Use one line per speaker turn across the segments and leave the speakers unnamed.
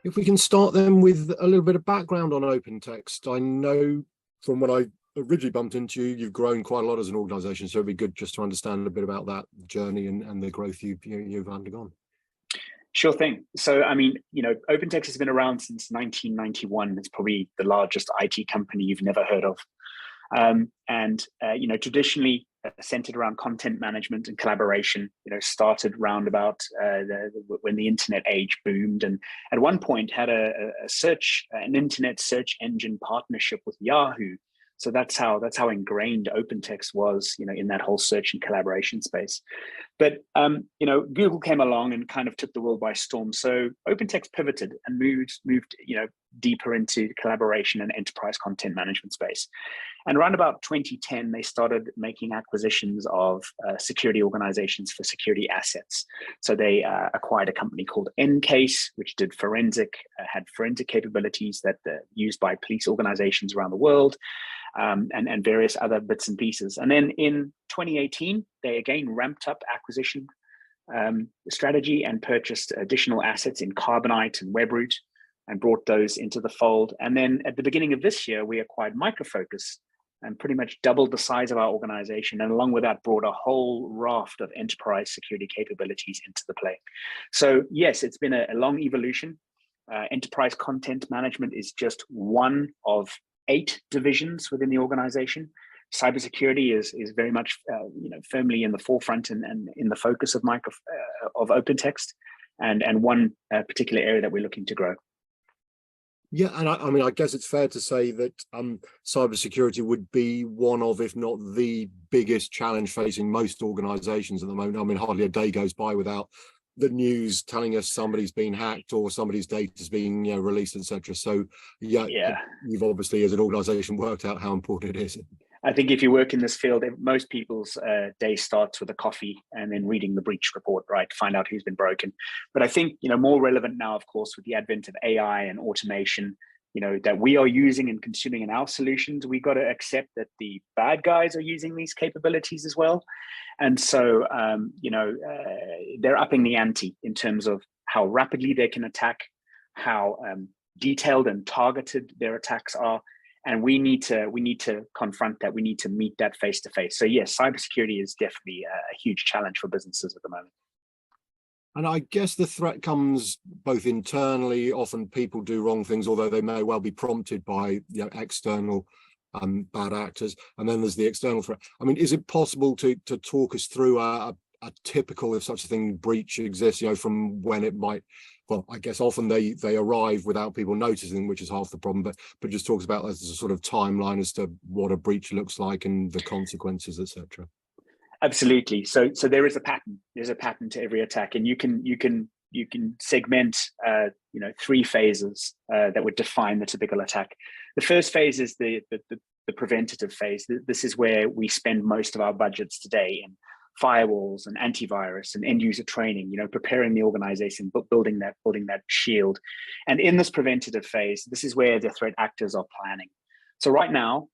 If we can start then with a little bit of background on OpenText. I know from when I originally bumped into you, you've grown quite a lot as an organization, so it'd be good just to understand a bit about that journey and the growth you've undergone.
Sure thing. So, I mean, OpenText has been around since 1991. It's probably the largest IT company you've never heard of. Traditionally centered around content management and collaboration, started round about when the internet age boomed, and at one point had an internet search engine partnership with Yahoo. So that's how ingrained OpenText was, in that whole search and collaboration space. But Google came along and kind of took the world by storm. So OpenText pivoted and moved deeper into collaboration and enterprise content management space. And around about 2010, they started making acquisitions of security organizations for security assets. So they acquired a company called Encase, which did had forensic capabilities that are used by police organizations around the world. And various other bits and pieces. And then in 2018, they again ramped up acquisition strategy and purchased additional assets in Carbonite and Webroot and brought those into the fold. And then at the beginning of this year, we acquired Micro Focus and pretty much doubled the size of our organization. And along with that, brought a whole raft of enterprise security capabilities into the play. So yes, it's been a long evolution. Enterprise content management is just one of 8 divisions within the organization. Cybersecurity is very much firmly in the forefront and in the focus of OpenText, and one particular area that we're looking to grow.
Yeah, and I mean, I guess it's fair to say that cybersecurity would be one of, if not the biggest challenge facing most organizations at the moment. I mean, hardly a day goes by without the news telling us somebody's been hacked or somebody's data is being released, etc. So yeah, you've obviously as an organization worked out how important it is.
I think if you work in this field, most people's day starts with a coffee and then reading the breach report, right, to find out who's been broken. But I think more relevant now, of course, with the advent of AI and automation, that we are using and consuming in our solutions, we got to accept that the bad guys are using these capabilities as well. And so, they're upping the ante in terms of how rapidly they can attack, how detailed and targeted their attacks are. And we need to confront that. We need to meet that face to face. So yes, cybersecurity is definitely a huge challenge for businesses at the moment.
And I guess the threat comes both internally. Often people do wrong things, although they may well be prompted by external bad actors. And then there's the external threat. I mean, is it possible to talk us through a typical, if such a thing, breach exists, from when it might, well, I guess often they arrive without people noticing, which is half the problem, but just talks about as a sort of timeline as to what a breach looks like and the consequences, etc.
Absolutely. So there is a pattern. There's a pattern to every attack, and you can segment 3 phases that would define the typical attack. The first phase is the preventative phase. This is where we spend most of our budgets today in firewalls and antivirus and end user training, preparing the organization, building that shield. And in this preventative phase, this is where the threat actors are planning. So right now,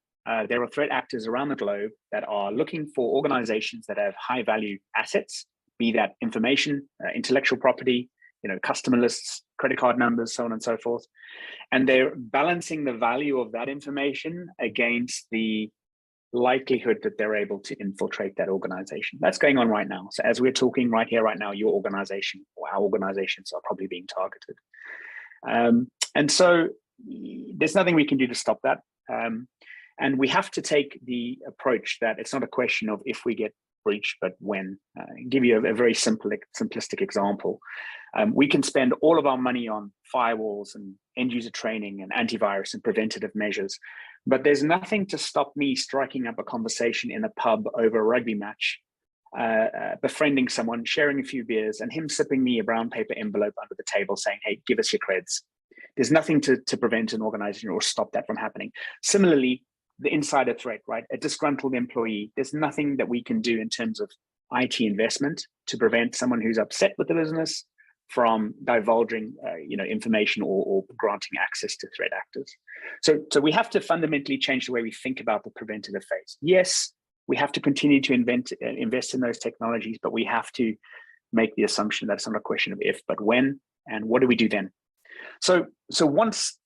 there are threat actors around the globe that are looking for organizations that have high value assets, be that information, intellectual property, customer lists, credit card numbers, so on and so forth. And they're balancing the value of that information against the likelihood that they're able to infiltrate that organization. That's going on right now. So as we're talking right here, right now, your organization or our organizations are probably being targeted. And so there's nothing we can do to stop that. And we have to take the approach that it's not a question of if we get breached, but when. I'll give you a very simplistic example. We can spend all of our money on firewalls and end user training and antivirus and preventative measures, but there's nothing to stop me striking up a conversation in a pub over a rugby match, befriending someone, sharing a few beers, and him sipping me a brown paper envelope under the table saying, hey, give us your creds. There's nothing to prevent an organization or stop that from happening. Similarly, the insider threat, right? A disgruntled employee, there's nothing that we can do in terms of IT investment to prevent someone who's upset with the business from divulging information or granting access to threat actors. So we have to fundamentally change the way we think about the preventative phase. Yes, we have to continue to invest in those technologies, but we have to make the assumption that it's not a question of if, but when, and what do we do then? So once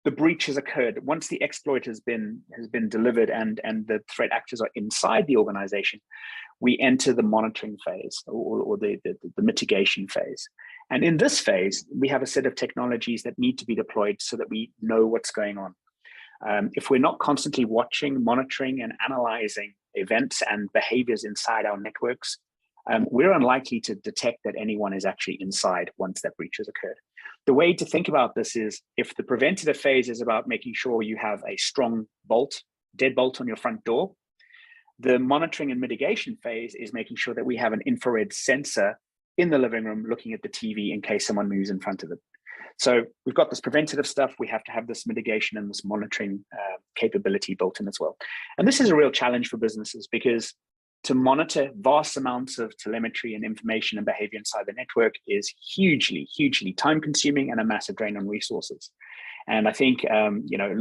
the breach has occurred, once the exploit has been delivered and the threat actors are inside the organization, we enter the monitoring phase or the mitigation phase. And in this phase, we have a set of technologies that need to be deployed so that we know what's going on. If we're not constantly watching, monitoring, and analyzing events and behaviors inside our networks, we're unlikely to detect that anyone is actually inside once that breach has occurred. The way to think about this is, if the preventative phase is about making sure you have a strong deadbolt on your front door, the monitoring and mitigation phase is making sure that we have an infrared sensor in the living room looking at the TV in case someone moves in front of it. So we've got this preventative stuff. We have to have this mitigation and this monitoring capability built in as well. And this is a real challenge for businesses, because to monitor vast amounts of telemetry and information and behavior inside the network is hugely, hugely time consuming and a massive drain on resources. And I think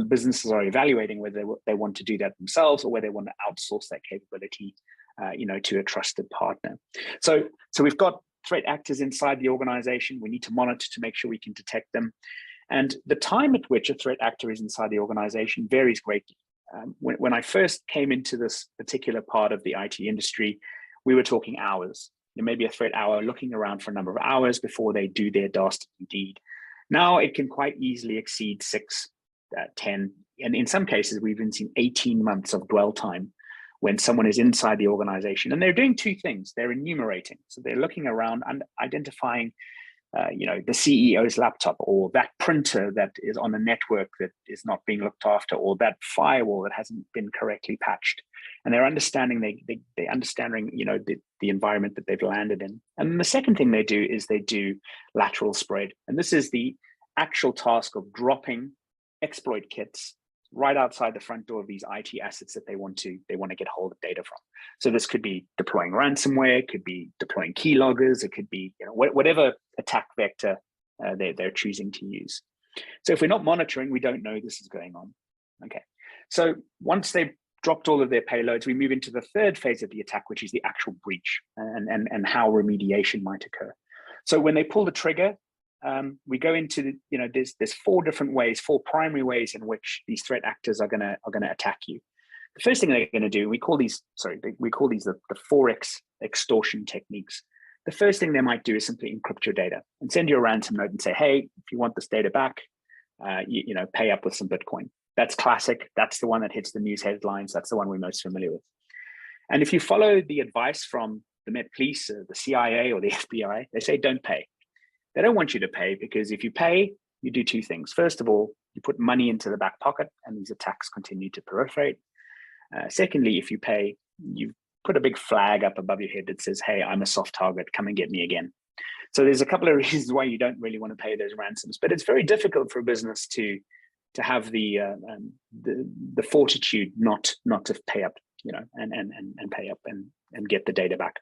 businesses are evaluating whether they want to do that themselves or whether they want to outsource that capability to a trusted partner. So we've got threat actors inside the organization. We need to monitor to make sure we can detect them. And the time at which a threat actor is inside the organization varies greatly. When I first came into this particular part of the IT industry, we were talking hours. There may be a threat hour looking around for a number of hours before they do their dastardly deed. Now it can quite easily exceed 6, 10, and in some cases, we've even seen 18 months of dwell time when someone is inside the organization. And they're doing two things. They're enumerating. So they're looking around and identifying the CEO's laptop, or that printer that is on a network that is not being looked after, or that firewall that hasn't been correctly patched. And they're understanding they're understanding the environment that they've landed in. And then the second thing they do is they do lateral spread. And this is the actual task of dropping exploit kits right outside the front door of these IT assets that they want to get hold of data from. So this could be deploying ransomware, it could be deploying keyloggers, it could be whatever attack vector they're choosing to use. So if we're not monitoring, we don't know this is going on. Okay. So once they've dropped all of their payloads, we move into the third phase of the attack, which is the actual breach and how remediation might occur. So when they pull the trigger, we go into there's 4 different ways, 4 primary ways in which these threat actors are gonna attack you. The first thing they're going to do, we call these the 4X extortion techniques. The first thing they might do is simply encrypt your data and send you a ransom note and say, hey, if you want this data back, pay up with some Bitcoin. That's classic. That's the one that hits the news headlines. That's the one we're most familiar with. And if you follow the advice from the Met Police, the CIA, or the FBI, they say don't pay. They don't want you to pay, because if you pay, you do 2 things. First of all, you put money into the back pocket and these attacks continue to proliferate. Secondly, if you pay, you put a big flag up above your head that says, hey, I'm a soft target, come and get me again. So there's a couple of reasons why you don't really want to pay those ransoms, but it's very difficult for a business to have the fortitude not to pay up, and pay up and get the data back.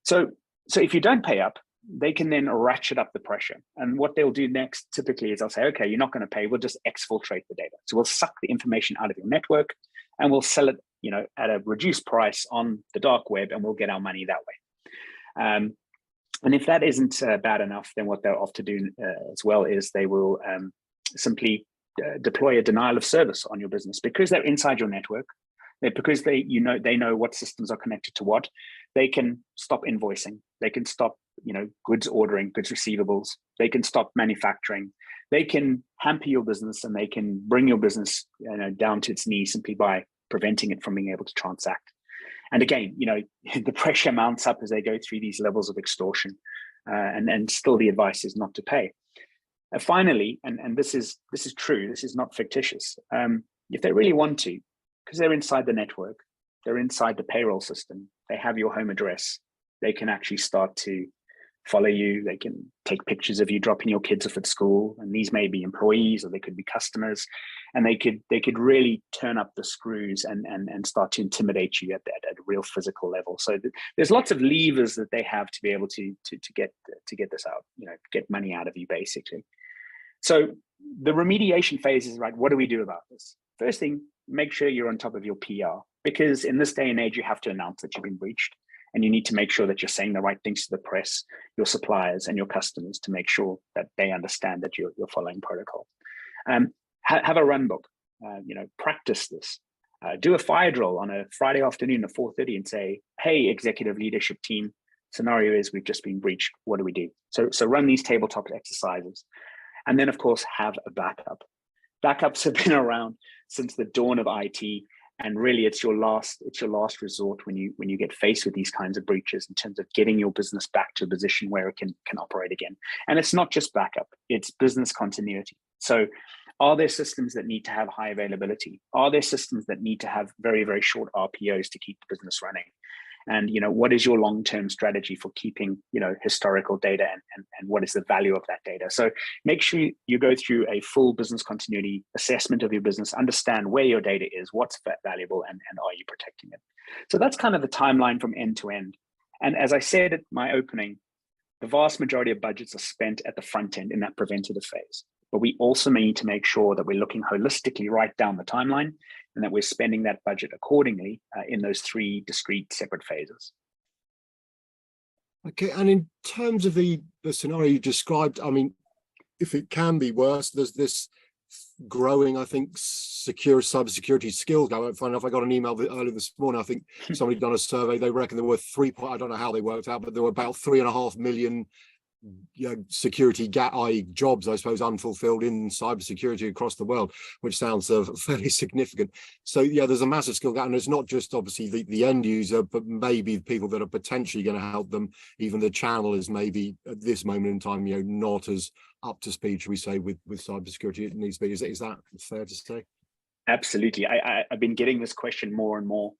So if you don't pay up, they can then ratchet up the pressure. And what they'll do next typically is they'll say, okay, you're not going to pay, we'll just exfiltrate the data. So we'll suck the information out of your network and we'll sell it, at a reduced price on the dark web, and we'll get our money that way. And if that isn't bad enough, then what they'll often do as well is they will simply deploy a denial of service on your business, because they're inside your network. Because they know what systems are connected to what. They can stop invoicing. They can stop goods ordering, goods receivables. They can stop manufacturing. They can hamper your business, and they can bring your business down to its knees simply by preventing it from being able to transact. And again, the pressure mounts up as they go through these levels of extortion, and still the advice is not to pay. Finally, and this is true, this is not fictitious. If they really want to, because they're inside the network, they're inside the payroll system, they have your home address, they can actually start to follow you. They can take pictures of you dropping your kids off at school, and these may be employees or they could be customers, and they could really turn up the screws and start to intimidate you at a real physical level. So there's lots of levers that they have to be able to get this out, get money out of you basically. So the remediation phase is, right, what do we do about this? First thing, make sure you're on top of your PR, because in this day and age, you have to announce that you've been breached. And you need to make sure that you're saying the right things to the press, your suppliers, and your customers to make sure that they understand that you're following protocol. Have a run book. Practice this. Do a fire drill on a Friday afternoon at 4:30 and say, hey, executive leadership team, scenario is we've just been breached. What do we do? So run these tabletop exercises. And then, of course, have a backup. Backups have been around since the dawn of IT. And really, it's your last resort when you get faced with these kinds of breaches in terms of getting your business back to a position where it can operate again. And it's not just backup, it's business continuity. So are there systems that need to have high availability? Are there systems that need to have very, very short RPOs to keep the business running? And what is your long-term strategy for keeping historical data and what is the value of that data? So make sure you go through a full business continuity assessment of your business, understand where your data is, what's valuable, and are you protecting it? So that's kind of the timeline from end to end. And as I said at my opening, the vast majority of budgets are spent at the front end in that preventative phase. But we also need to make sure that we're looking holistically right down the timeline and that we're spending that budget accordingly in those three discrete separate phases.
Okay, and in terms of the scenario you described, I mean, if it can be worse, there's this growing, I think, cybersecurity skills gap. I got an email earlier this morning. I think somebody done a survey. They reckon there were I don't know how they worked out, but there were about 3.5 million security gap, i.e. jobs, I suppose, unfulfilled in cybersecurity across the world, which sounds fairly significant. So yeah, there's a massive skill gap, and it's not just obviously the end user, but maybe people that are potentially going to help them. Even the channel is maybe at this moment in time, not as up to speed, should we say, with cybersecurity it needs to be. Is that fair to say?
Absolutely. I've been getting this question more and more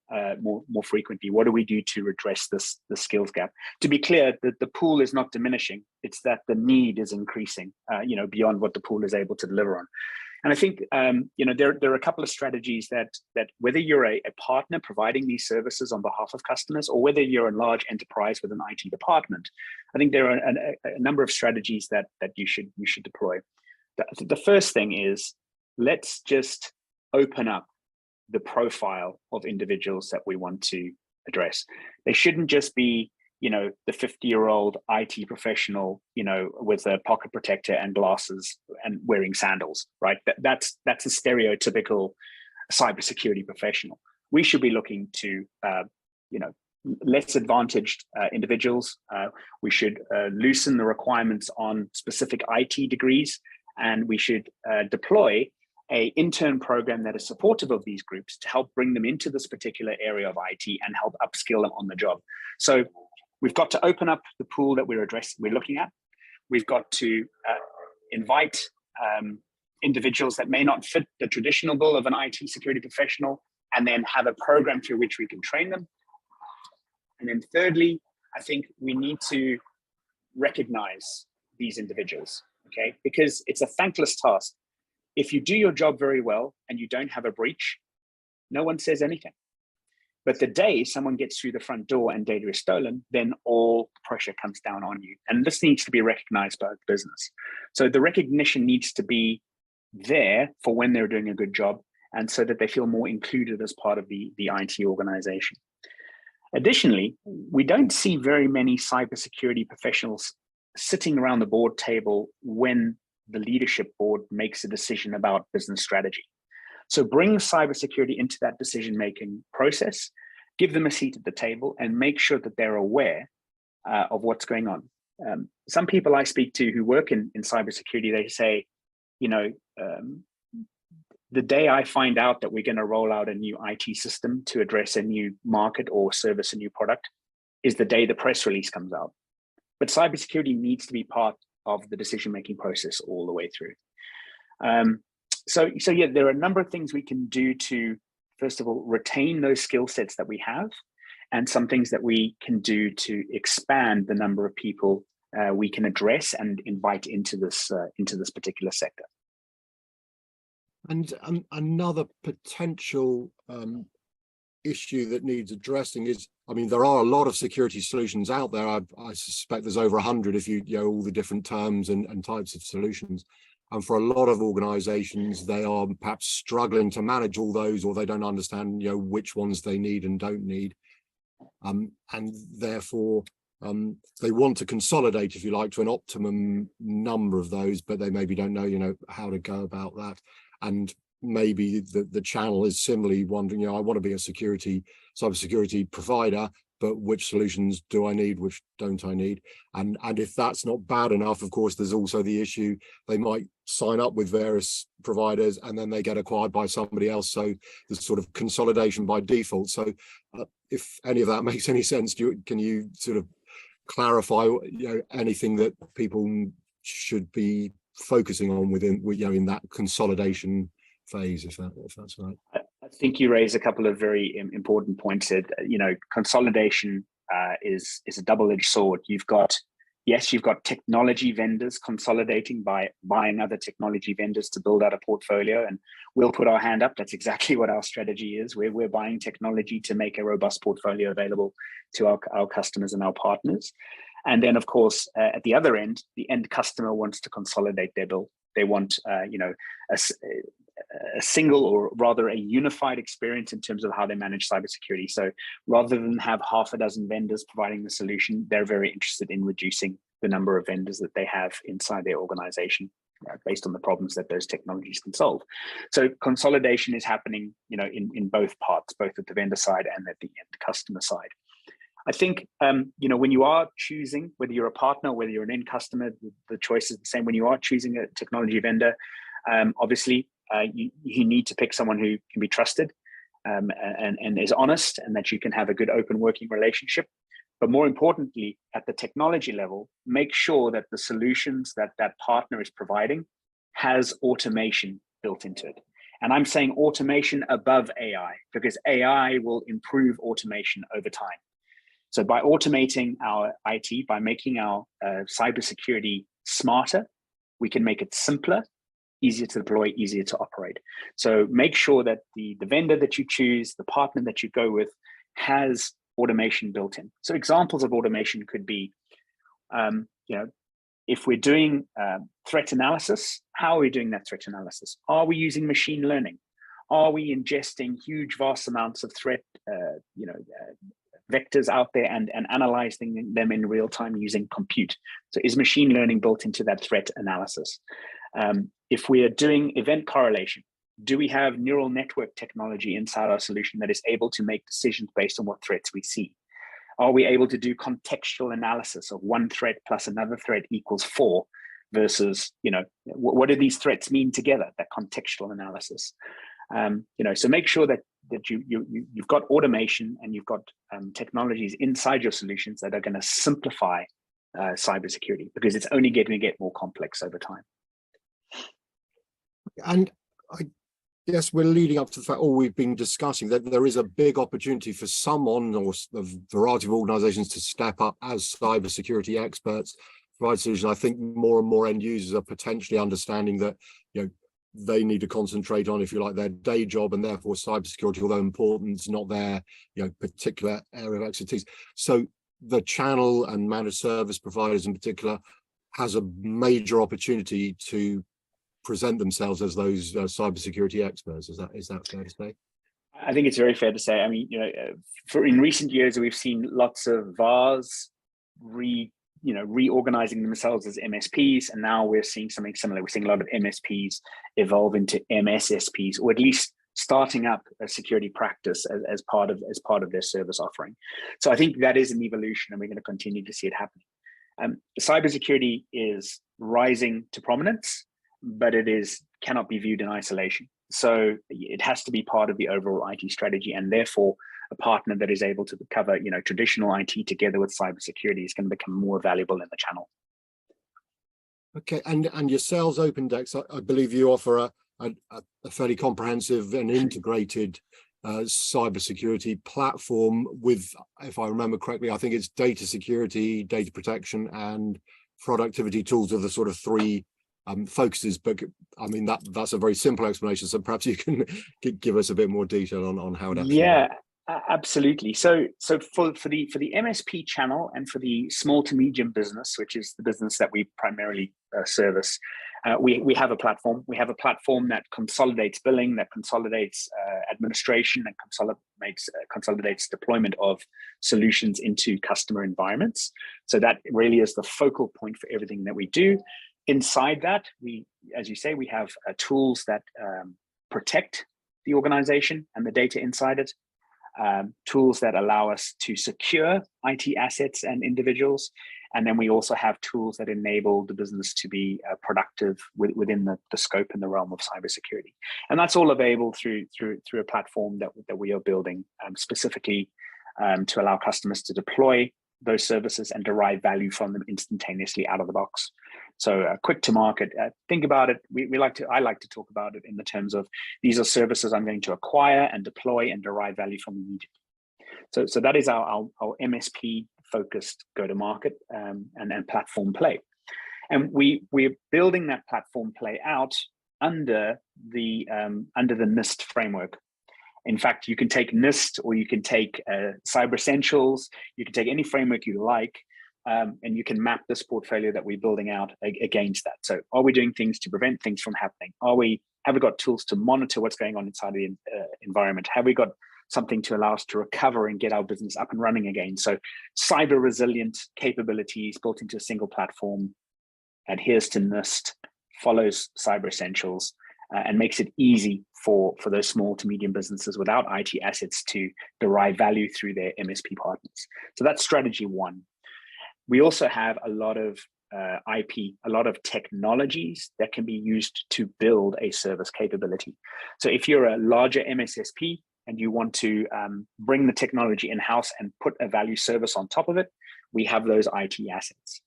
frequently. What do we do to address the skills gap? To be clear, the pool is not diminishing. It's that the need is increasing, beyond what the pool is able to deliver on. And I think, there are a couple of strategies that whether you're a partner providing these services on behalf of customers, or whether you're a large enterprise with an IT department, I think there are a number of strategies that you should deploy. The first thing is, let's just open up the profile of individuals that we want to address. They shouldn't just be, the 50-year-old IT professional, with a pocket protector and glasses and wearing sandals, right? That's a stereotypical cybersecurity professional. We should be looking to, less advantaged individuals. We should loosen the requirements on specific IT degrees, and we should deploy an intern program that is supportive of these groups to help bring them into this particular area of IT and help upskill them on the job. So we've got to open up the pool that we're looking at. We've got to invite individuals that may not fit the traditional bill of an IT security professional, and then have a program through which we can train them. And then thirdly, I think we need to recognize these individuals, okay? Because it's a thankless task. If you do your job very well and you don't have a breach, no one says anything. But the day someone gets through the front door and data is stolen, then all pressure comes down on you. And this needs to be recognized by the business. So the recognition needs to be there for when they're doing a good job, and so that they feel more included as part of the IT organization. Additionally, we don't see very many cybersecurity professionals sitting around the board table when the leadership board makes a decision about business strategy. So bring cybersecurity into that decision-making process, give them a seat at the table, and make sure that they're aware of what's going on. Some people I speak to who work in cybersecurity, they say, the day I find out that we're going to roll out a new IT system to address a new market or service a new product is the day the press release comes out. But cybersecurity needs to be part of the decision-making process all the way through. So yeah, there are a number of things we can do to, first of all, retain those skill sets that we have, and some things that we can do to expand the number of people we can address and invite into this particular sector.
And another potential issue that needs addressing is, I mean, there are a lot of security solutions out there. I suspect there's over 100 if you know all the different terms and types of solutions. And for a lot of organizations, they are perhaps struggling to manage all those, or they don't understand, which ones they need and don't need. and therefore they want to consolidate, if you like, to an optimum number of those, but they maybe don't know, how to go about that. And maybe the channel is similarly wondering, I want to be a cybersecurity provider, but which solutions do I need, which don't I need? And if that's not bad enough, of course, there's also the issue, they might sign up with various providers and then they get acquired by somebody else. So there's sort of consolidation by default. So if any of that makes any sense, can you sort of clarify, anything that people should be focusing on within, in that consolidation phase, if that's right?
I think you raise a couple of very important points. Consolidation is a double-edged sword. You've got technology vendors consolidating by buying other technology vendors to build out a portfolio, and we'll put our hand up. That's exactly what our strategy is. We're buying technology to make a robust portfolio available to our customers and our partners. And then, of course, at the other end, the end customer wants to consolidate their bill. They want, a single, or rather a unified experience in terms of how they manage cybersecurity. So rather than have half a dozen vendors providing the solution, they're very interested in reducing the number of vendors that they have inside their organization, based on the problems that those technologies can solve. So consolidation is happening, in both parts, both at the vendor side and at the end customer side. I think, when you are choosing, whether you're a partner, whether you're an end customer, the choice is the same. When you are choosing a technology vendor, obviously, you need to pick someone who can be trusted and is honest, and that you can have a good open working relationship. But more importantly, at the technology level, make sure that the solutions that partner is providing has automation built into it. And I'm saying automation above AI, because AI will improve automation over time. So by automating our IT, by making our cybersecurity smarter, we can make it simpler, easier to deploy, easier to operate. So make sure that the vendor that you choose, the partner that you go with, has automation built in. So examples of automation could be, if we're doing threat analysis, how are we doing that threat analysis? Are we using machine learning? Are we ingesting huge, vast amounts of threat, vectors out there and analyzing them in real time using compute? So is machine learning built into that threat analysis? If we are doing event correlation, do we have neural network technology inside our solution that is able to make decisions based on what threats we see? Are we able to do contextual analysis of one threat plus another threat equals 4 versus, what do these threats mean together, that contextual analysis? So make sure that you've got automation and you've got technologies inside your solutions that are going to simplify cybersecurity, because it's only going to get more complex over time.
And I guess we're leading up to the fact, or we've been discussing, that there is a big opportunity for someone or a variety of organizations to step up as cybersecurity experts, provide solutions. I think more and more end users are potentially understanding that, they need to concentrate on, if you like, their day job, and therefore cybersecurity, although important, is not their particular area of expertise. So the channel and managed service providers in particular has a major opportunity to present themselves as those cybersecurity experts. Is that fair to say?
I think it's very fair to say. I mean, in recent years, we've seen lots of VARs reorganizing themselves as MSPs, and now we're seeing something similar. We're seeing a lot of MSPs evolve into MSSPs, or at least starting up a security practice as part of their service offering. So I think that is an evolution, and we're going to continue to see it happening. Cybersecurity is rising to prominence, but cannot be viewed in isolation. So it has to be part of the overall IT strategy, and therefore a partner that is able to cover, traditional IT together with cybersecurity is going to become more valuable in the channel. Okay,
and yourselves, OpenText, I believe you offer a fairly comprehensive and integrated cybersecurity platform with, if I remember correctly, I think it's data security, data protection, and productivity tools are the sort of three focuses. But I mean, that's a very simple explanation. So perhaps you can give us a bit more detail on how it actually works.
Absolutely. So for the MSP channel and for the small to medium business, which is the business that we primarily service, We have a platform. We have a platform that consolidates billing, that consolidates administration, and consolidates deployment of solutions into customer environments. So that really is the focal point for everything that we do. Inside that, as you say, we have tools that protect the organization and the data inside it, tools that allow us to secure IT assets and individuals. And then we also have tools that enable the business to be productive within the scope and the realm of cybersecurity. And that's all available through a platform that we are building specifically to allow customers to deploy those services and derive value from them instantaneously out of the box. So quick to market. Think about it. I like to talk about it in the terms of these are services I'm going to acquire and deploy and derive value from immediately. So that is our MSP focused go-to-market and platform play. And we're building that platform play out under the NIST framework. In fact, you can take NIST or you can take Cyber Essentials, you can take any framework you like, and you can map this portfolio that we're building out against that. So are we doing things to prevent things from happening? Have we got tools to monitor what's going on inside the environment? Have we got something to allow us to recover and get our business up and running again? So cyber resilient capabilities built into a single platform, adheres to NIST, follows Cyber Essentials, and makes it easy for those small to medium businesses without IT assets to derive value through their MSP partners. So that's strategy one. We also have a lot of IP, a lot of technologies that can be used to build a service capability. So if you're a larger MSSP and you want to bring the technology in-house and put a value service on top of it, we have those IT assets.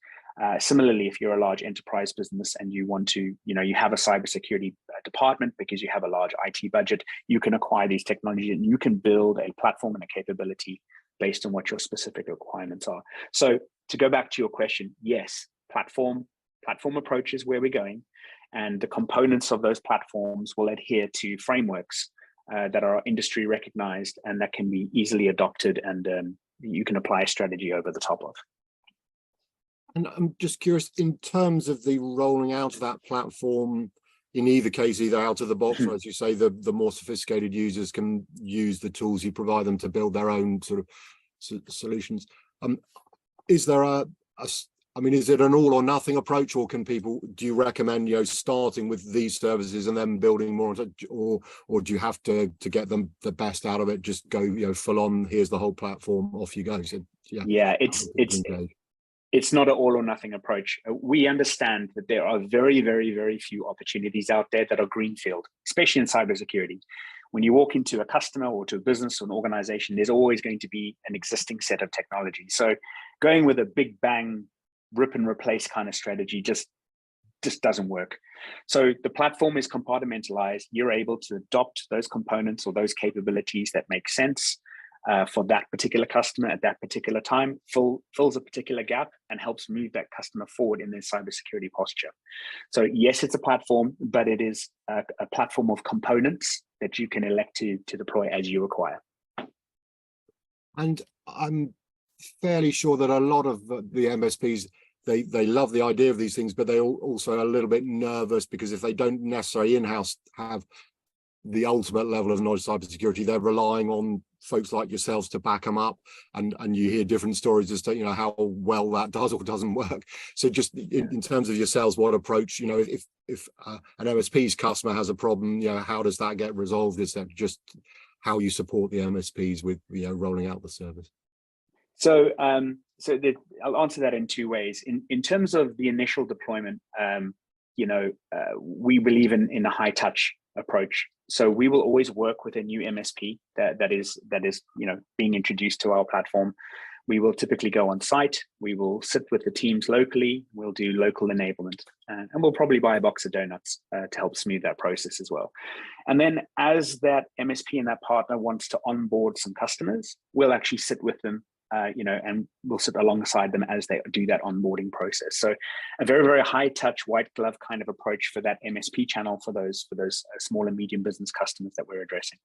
Similarly, if you're a large enterprise business and you want to, you have a cybersecurity department because you have a large IT budget, you can acquire these technologies and you can build a platform and a capability based on what your specific requirements are. So to go back to your question, yes, platform approach is where we're going, and the components of those platforms will adhere to frameworks that are industry recognized and that can be easily adopted, and you can apply a strategy over the top of.
And I'm just curious, in terms of the rolling out of that platform, in either case, either out of the box, or as you say, the more sophisticated users can use the tools you provide them to build their own sort of solutions. Is there is it an all or nothing approach, or do you recommend, starting with these services and then building more, or do you have to get them the best out of it, just go, full on, here's the whole platform, off you go? So, yeah,
it's not an all or nothing approach. We understand that there are very, very, very few opportunities out there that are greenfield, especially in cybersecurity. When you walk into a customer or to a business or an organization, there's always going to be an existing set of technology. So going with a big bang, rip and replace kind of strategy just doesn't work. So the platform is compartmentalized. You're able to adopt those components or those capabilities that make sense for that particular customer at that particular time, fills a particular gap and helps move that customer forward in their cybersecurity posture. So yes, it's a platform, but it is a platform of components that you can elect to deploy as you require.
And I'm fairly sure that a lot of the MSPs, they love the idea of these things, but they also are a little bit nervous because if they don't necessarily in-house have the ultimate level of knowledge of cybersecurity, they're relying on folks like yourselves to back them up, and you hear different stories as to how well that does or doesn't work. So just in terms of yourselves, what approach, if an MSP's customer has a problem, how does that get resolved? Is that just how you support the MSPs with rolling out the service?
So I'll answer that in two ways. In terms of the initial deployment, we believe in a high touch approach. So we will always work with a new MSP that is being introduced to our platform. We will typically go on site. We will sit with the teams locally. We'll do local enablement, and we'll probably buy a box of donuts to help smooth that process as well. And then as that MSP and that partner wants to onboard some customers, we'll actually sit with them, and we'll sit alongside them as they do that onboarding process. So a very, very high touch, white glove kind of approach for that MSP channel for those small and medium business customers that we're addressing.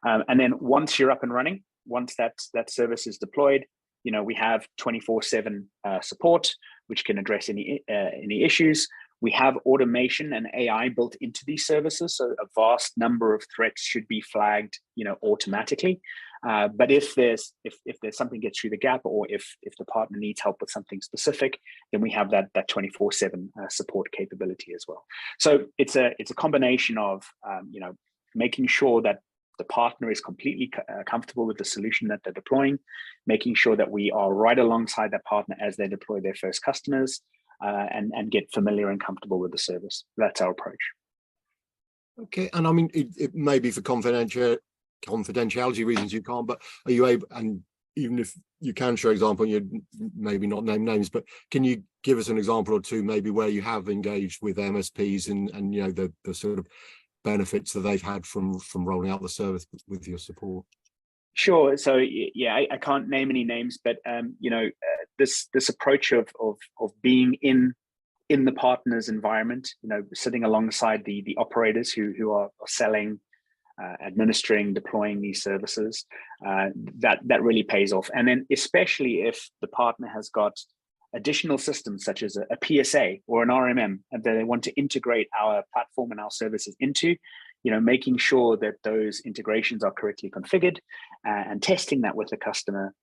And then once you're up and running, once that service is deployed, we have 24/7 support, which can address any issues. We have automation and AI built into these services, so a vast number of threats should be flagged, automatically. But if there's something gets through the gap, or if the partner needs help with something specific, then we have that 24/7 support capability as well. So it's a combination of making sure that the partner is completely comfortable with the solution that they're deploying, making sure that we are right alongside that partner as they deploy their first customers, and get familiar and comfortable with the service. That's our approach.
Okay, and I mean, it may be for confidentiality reasons you can't, but are you able, and even if you can share example, you'd maybe not name names, but can you give us an example or two maybe where you have engaged with MSPs and the sort of benefits that they've had from rolling out the service with your support?
Sure. So yeah, I can't name any names, but this approach of being in the partner's environment, sitting alongside the operators who are selling, administering, deploying these services, that really pays off. And then especially if the partner has got additional systems such as a PSA or an RMM that they want to integrate our platform and our services into, making sure that those integrations are correctly configured, and testing that with the customer,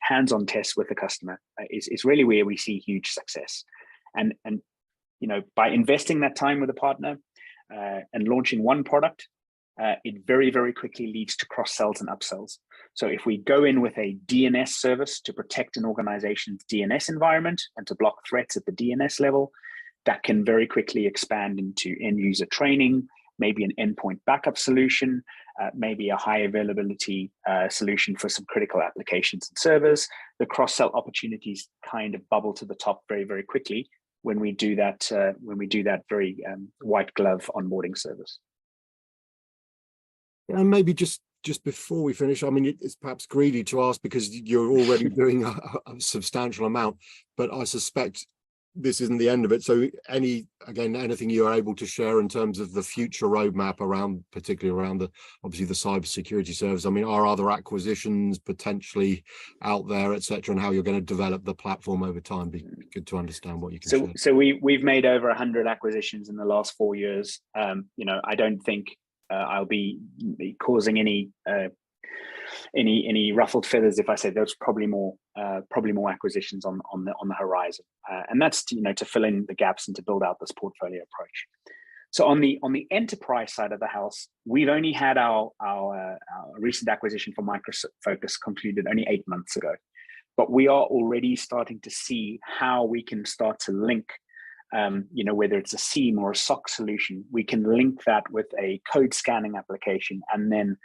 hands-on tests with the customer is really where we see huge success. And by investing that time with a partner and launching one product, it very, very quickly leads to cross-sells and upsells. So if we go in with a DNS service to protect an organization's DNS environment and to block threats at the DNS level, that can very quickly expand into end-user training, maybe an endpoint backup solution, maybe a high availability solution for some critical applications and servers. The cross-sell opportunities kind of bubble to the top very, very quickly when we do that very white glove onboarding service.
And maybe just before we finish, I mean, it's perhaps greedy to ask because you're already doing a substantial amount, but I suspect this isn't the end of it. So anything you're able to share in terms of the future roadmap particularly around obviously the cybersecurity service? I mean, are other acquisitions potentially out there, etc., and how you're going to develop the platform over time? Be good to understand what you can share.
So we've made over 100 acquisitions in the last 4 years. I don't think I'll be causing any ruffled feathers if I say there's probably more acquisitions on the horizon, and that's to fill in the gaps and to build out this portfolio approach. So on the enterprise side of the house, we've only had our recent acquisition for Micro Focus concluded only 8 months ago, but we are already starting to see how we can start to link. Whether it's a SIEM or a SOC solution, we can link that with a code scanning application and then,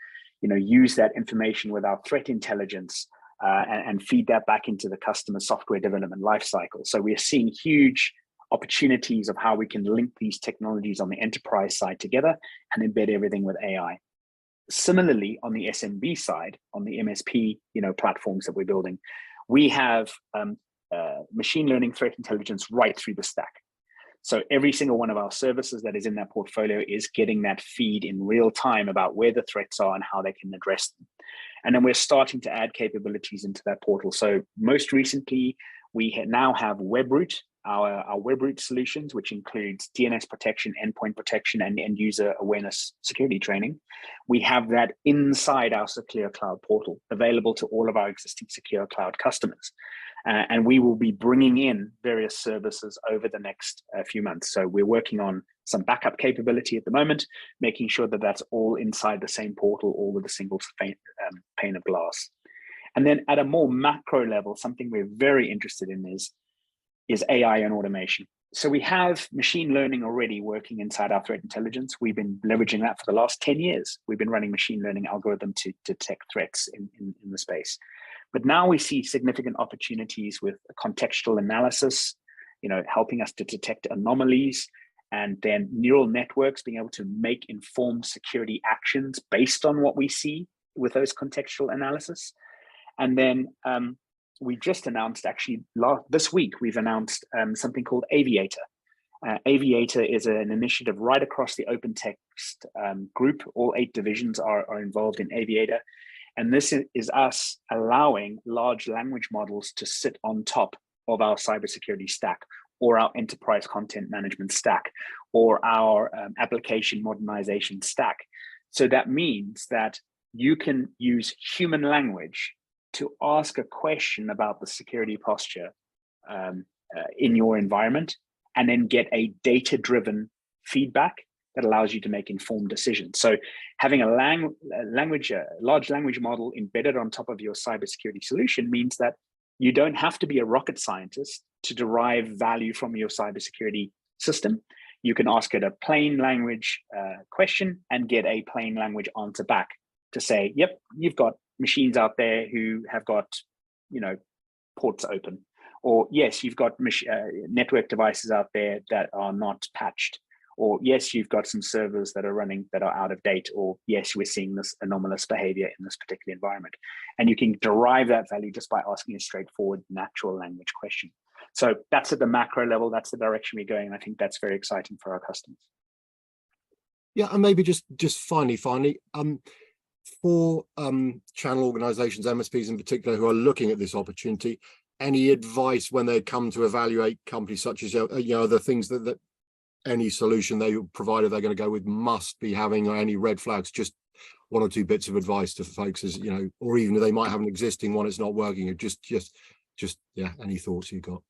use that information with our threat intelligence and feed that back into the customer software development lifecycle. So we are seeing huge opportunities of how we can link these technologies on the enterprise side together and embed everything with AI. Similarly, on the SMB side, on the MSP, platforms that we're building, we have machine learning threat intelligence right through the stack. So every single one of our services that is in that portfolio is getting that feed in real time about where the threats are and how they can address them. And then we're starting to add capabilities into that portal. So most recently, we now have WebRoot, our WebRoot solutions, which includes DNS protection, endpoint protection, and end user awareness security training. We have that inside our Secure Cloud portal, available to all of our existing Secure Cloud customers. And we will be bringing in various services over the next few months. So we're working on some backup capability at the moment, making sure that that's all inside the same portal, all with a single pane of glass. And then at a more macro level, something we're very interested in is AI and automation. So we have machine learning already working inside our threat intelligence. We've been leveraging that for the last 10 years. We've been running machine learning algorithm to detect threats in the space. But now we see significant opportunities with contextual analysis, helping us to detect anomalies, and then neural networks being able to make informed security actions based on what we see with those contextual analysis. And then we just announced, actually this week, we've announced something called Aviator. Aviator is an initiative right across the OpenText group. All 8 divisions are involved in Aviator. And this is us allowing large language models to sit on top of our cybersecurity stack, or our enterprise content management stack, or our application modernization stack. So that means that you can use human language to ask a question about the security posture in your environment, and then get a data-driven feedback that allows you to make informed decisions. So having a large language model embedded on top of your cybersecurity solution means that you don't have to be a rocket scientist to derive value from your cybersecurity system. You can ask it a plain language question and get a plain language answer back to say, yep, you've got machines out there who have got, ports open, or yes, you've got network devices out there that are not patched, or yes, you've got some servers that are running that are out of date, or yes, we're seeing this anomalous behavior in this particular environment. And you can derive that value just by asking a straightforward natural language question. So that's at the macro level, that's the direction we're going. And I think that's very exciting for our customers.
Yeah, and maybe just finally, for channel organizations, MSPs in particular, who are looking at this opportunity, any advice when they come to evaluate companies such as, the things that any solution provider they're going to go with must be having, or any red flags? Just one or two bits of advice to folks, as or even if they might have an existing one, it's not working. Just any thoughts you got?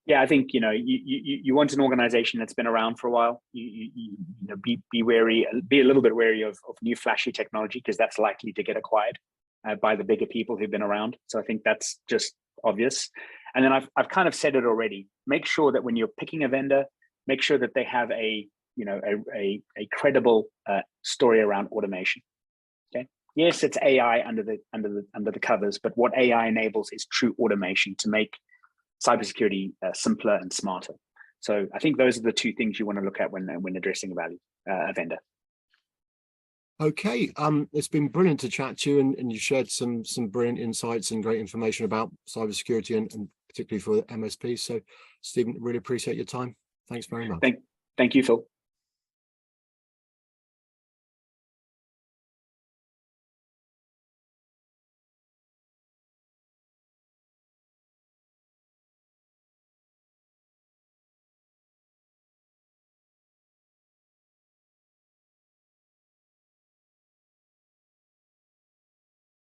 Yeah, I think you want an organization that's been around for a while. Be wary, be a little bit wary of new flashy technology, because that's likely to get acquired by the bigger people who've been around. So I think that's just obvious. And then I've kind of said it already. Make sure that when you're picking a vendor, make sure that they have a credible story around automation. Okay. Yes, it's AI under the covers, but what AI enables is true automation to make cybersecurity simpler and smarter. So I think those are the two things you want to look at when addressing a vendor.
Okay, it's been brilliant to chat to you, and you shared some brilliant insights and great information about cybersecurity and particularly for MSPs. So Stephen, really appreciate your time. Thanks very much.
Thank you, Phil.